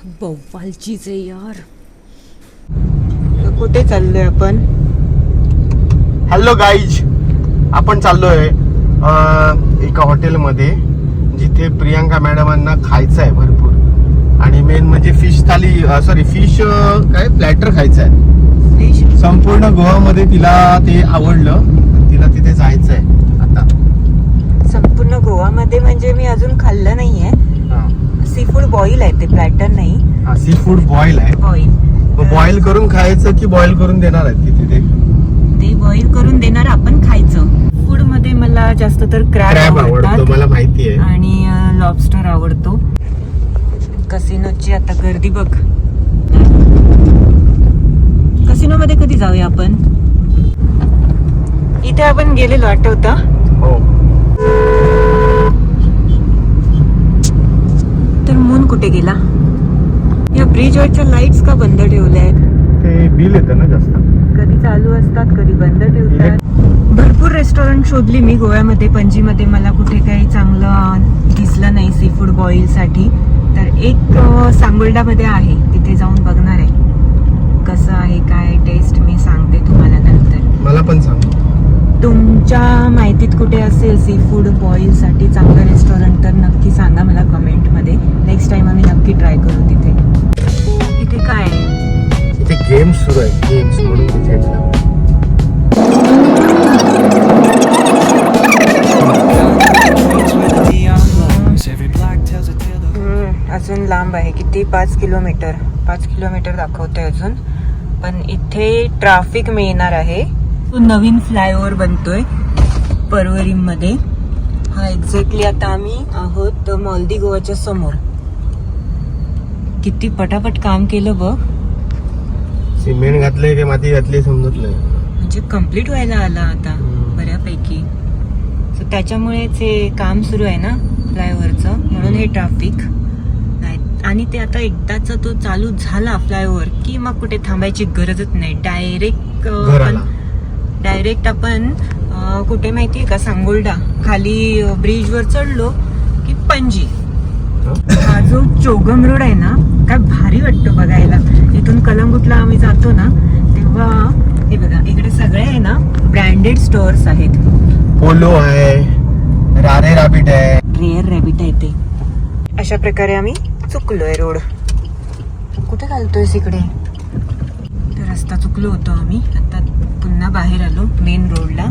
बव्वालचीच आहे यार. कुठे चाललोय आपण? हॅलो गाईज, आपण चाललोय एका हॉटेलमध्ये जिथे प्रियांका मॅडमांना खायचं आहे भरपूर. आणि मेन म्हणजे फिश थाली, फिश काय प्लॅटर खायचं आहे. फिश संपूर्ण गोवामध्ये तिला ते आवडलं, तिला तिथे जायचं आहे आता. संपूर्ण गोवामध्ये म्हणजे मी अजून खाल्लं नाहीये. सी फूड बॉईल आहे ते, प्लॅटर नाही. हा, सी फूड बॉईल आहे. बॉईल बॉईल करून खायचं की बॉईल करून देणार आहेत ती तिथे? ते बॉईल करून देणार, आपण खायचं. फूड मध्ये मला जास्त तर क्रॅब आवडतो, मला माहिती आहे. आणि लॉबस्टर आवडतो. कसिनोची आता गर्दी बघ. कसिनो मध्ये कधी जाऊया आपण? इथे आपण गेलेलो, आठवतं? हो. तर मून कुठे गेला? या ब्रिजवरच्या लाईट्स का बंद ठेवल्या आहेत? ते बिल येतं ना जास्त. कधी चालू असतात, कधी बंद ठेवतात. भरपूर रेस्टॉरंट शोधली मी गोव्यामध्ये, पणजीमध्ये. मला कुठे काही चांगलं दिसलं नाही सी फूड बॉईल साठी. तर एक सांगोल्डामध्ये आहे, तिथे जाऊन बघणार आहे कसं आहे, काय टेस्ट. मी सांगते तुम्हाला नंतर. मला पण सांग. तुमच्या माहितीत कुठे असेल सी फूड बॉईल साठी चांगलं रेस्टॉरंट तर नक्की सांगा मला कमेंटमध्ये. नेक्स्ट टाइम आम्ही नक्की ट्राय करू तिथे. इथे काय आहे? इथे गेम्स सुरू आहे, गेम्स म्हणून तिथे अजून लांब आहे. किती? 5 किलोमीटर. 5 किलोमीटर दाखवतोय अजून. पण इथे ट्रॅफिक मिळणार आहे. नवीन फ्लायओव्हर बनतोय परवरीमध्ये. हा एक्झॅक्टली आता आम्ही आहोत मॉल्दी गोवाच्या समोर. किती पटापट काम केलं बघ. सिमेंट घातले की माती घातली समजत नाही. म्हणजे कम्प्लीट व्हायला आला आता बऱ्यापैकी. सो त्याच्यामुळेच हे काम सुरू आहे ना फ्लायओव्हरचं, म्हणून हे ट्रॅफिक. आणि ते आता एकदाचा तो चालू झाला फ्लायओव्हर की मग कुठे थांबायची गरजच नाही. डायरेक्ट आपण कुठे माहितीये का, सांगोल्डा खाली ब्रिजवर चढलो की पणजी. हा जो चोगम रोड आहे ना, काय भारी वाटतो बघायला. इथून कलंगूटला आम्ही जातो ना तेव्हा हे बघा, इकडे सगळे आहे ना ब्रँडेड स्टोअर्स आहेत. पोलो आहे, रारे रॅबिट आहे, रेअर रॅबिट आहे ते. अशा प्रकारे आम्ही चुकलोय रोड. कुठे घालतोयस इकडे? तर रस्ता चुकलो होतो आम्ही. आता पुन्हा बाहेर आलो मेन रोडला.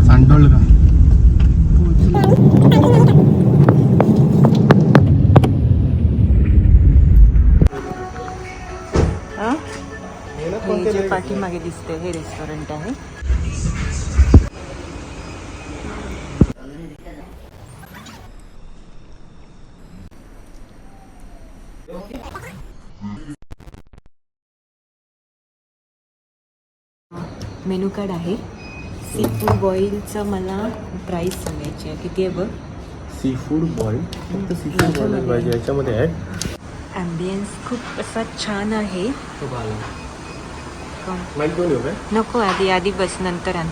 सांडोळ का? हे जे पाठीमागे दिसते हे रेस्टॉरंट आहे. मेनू कार्ड आहे. सी फूड बॉईलचं मला प्राइस सांगायची आहे. किती आहे बघ? सी फूड बॉईल, फक्त सी फूड बॉईल पाहिजे. याच्यामध्ये आहे. ॲम्बियन्स खूप असा छान आहे. माईक घेऊन येऊ काय? नको, आधी बस, नंतर आण.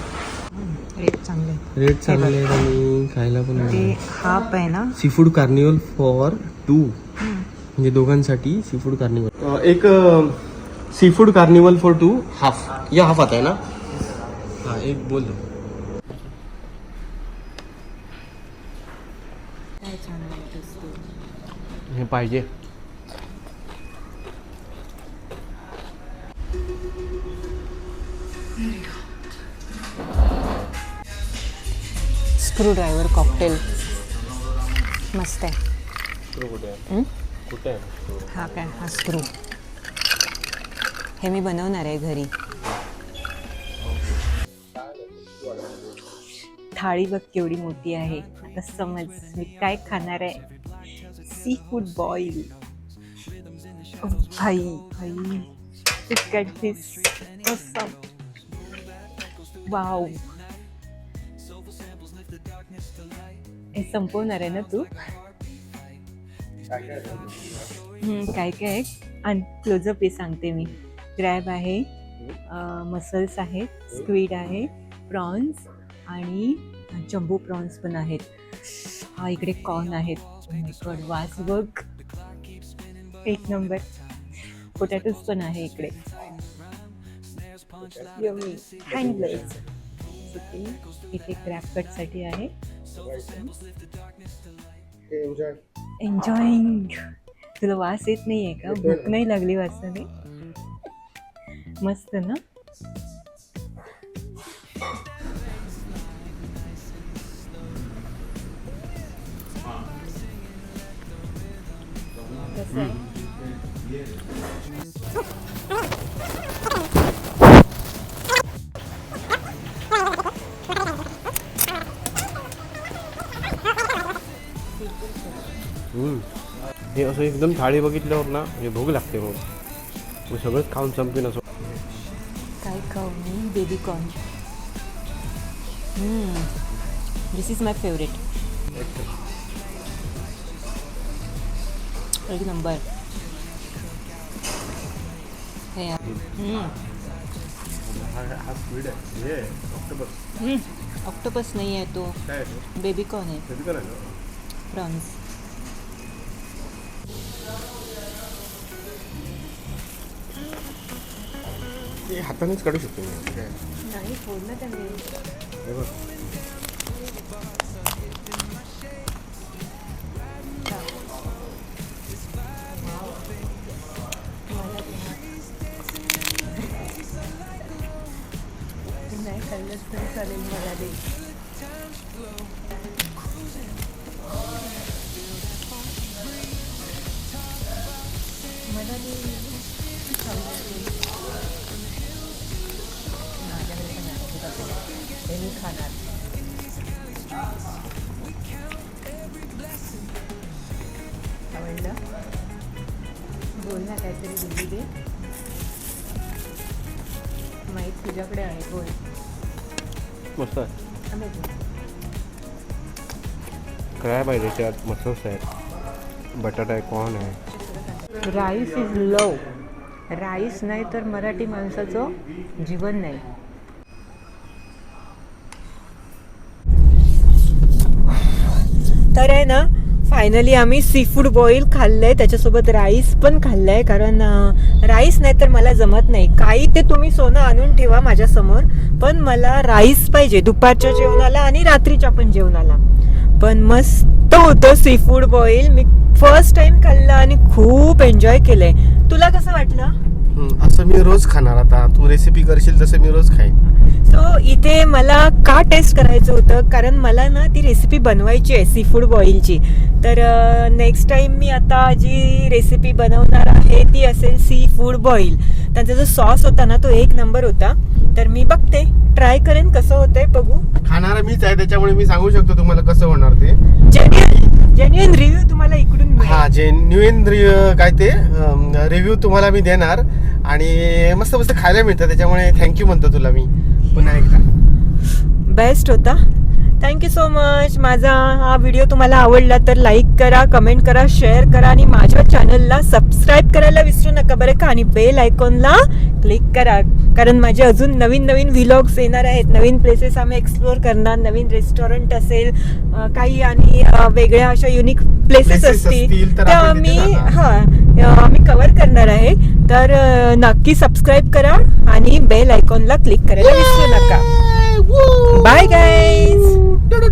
रेट चांगले आहेत. रेट चांगले आहेत आणि खायला पण ते हाफ आहे ना. सी फूड कार्निवल फॉर 2, म्हणजे दोघांसाठी सी फूड कार्निवल. एक seafood carnival for 2 half. या हाफ आता है ना? हाँ, एक बोल दो. काय छान वाटतंस तू. हे पाहिजे. स्क्रू ड्रायव्हर कॉकटेल मस्त आहे. कुठे आहे? हा काय, हा स्क्रू. हे मी बनवणार आहे घरी. थाळी बघ केवढी मोठी आहे. आता समज मी काय खाणार आहे. Seafood boil. भाई look at this. Awesome. Wow. हे संपवणार आहे ना तू? काय काय आणि क्लोजअप हे सांगते मी. क्रॅब आहे, मसल्स आहेत, स्क्विड आहे, प्रॉन्स आणि जम्बो प्रॉन्स पण आहेत. हा इकडे कॉर्न आहेत. गॉड वास बघ, एक नंबर. पोटॅटोज पण आहे इकडे. यम्मी. हँडलेस इथे क्रॅब कट साठी आहे. एन्जॉईंग. तुला वास येत नाहीये का? भूक नाही लागली वासाने? मस्त ना. कसं आहे? हे असं एकदम थाळी बघितल्यावर ना हे भूक लागते. मग सगळंच खाऊन संपेन असं. काय खाऊ मी? Baby corn. This is my favourite. एक नंबर. ऑक्टोपस नाही आहे तो, बेबी कॉर्न आहे. प्रॉन्स. हातानेच काढू शकतो मी. नाही फोडलं त्याने. नाही खाल्लंच तरी चालेल मला दे. मला दे. मी खाणार. आवडलं? बोल ना काहीतरी. दिली दे. माहीत तुझ्याकडे आहे. बोल. मस्त आहे. अमेझिंग. क्रॅब आहे त्याच्यात, मसल्स आहेत, बटाटा आहे, कॉर्न आहे. Rice is love. राईस नाही तर मराठी माणसाचं जीवन नाही. तर आहे ना, फायनली आम्ही सी फूड बॉईल खाल्लंय, त्याच्यासोबत राईस पण खाल्लंय. कारण राईस नाही तर मला जमत नाही. काही ते तुम्ही सोनं आणून ठेवा माझ्यासमोर, पण मला राईस पाहिजे दुपारच्या जेवणाला आणि रात्रीच्या पण जेवणाला. पण मस्त होतं सी फूड बॉईल. मी फर्स्ट टाइम खाल्लं आणि खूप एन्जॉय केलंय. तुला कसं वाटलं? असं मी रोज खाणार. आता तू रेसिपी करशील तसं मी रोज खाईन. सो इथे मला का टेस्ट करायचं होतं, कारण मला ना ती रेसिपी बनवायची आहे सी फूड बॉईलची. तर नेक्स्ट टाइम मी आता जी रेसिपी बनवणार आहे ती असेल सी फूड बॉईल. त्यांचा जो सॉस होता ना तो एक नंबर होता. तर मी बघते, ट्राय करेन कसं होतंय, बघू. खाणारा मीच आहे त्याच्यामुळे मी सांगू शकतो तुम्हाला कसं होणार ते. जेन्युइन रिव्ह्यू तुम्हाला इकडून मिळेल. हा, जेन्युइन काय ते रिव्ह्यू तुम्हाला मी देणार. आणि मस्त मस्त खायला मिळतं, त्याच्यामुळे थँक्यू म्हणतो तुला मी पुन्हा एकदा. बेस्ट होता. Thank you so much. माझा हा व्हिडिओ तुम्हाला आवडला तर लाईक करा, कमेंट करा, शेअर करा आणि माझ्या चॅनलला सबस्क्राईब करायला विसरू नका बरं का. आणि बेल आयकॉनला क्लिक करा, कारण माझे अजून नवीन नवीन व्लॉग्स येणार आहेत. नवीन प्लेसेस आम्ही एक्सप्लोअर करणार. नवीन रेस्टॉरंट असेल काही आणि वेगळ्या अशा युनिक प्लेसेस असतील त्या आम्ही कव्हर करणार आहे. तर नक्की सबस्क्राईब करा आणि बेल आयकॉनला क्लिक करायला विसरू नका. बाय गाय.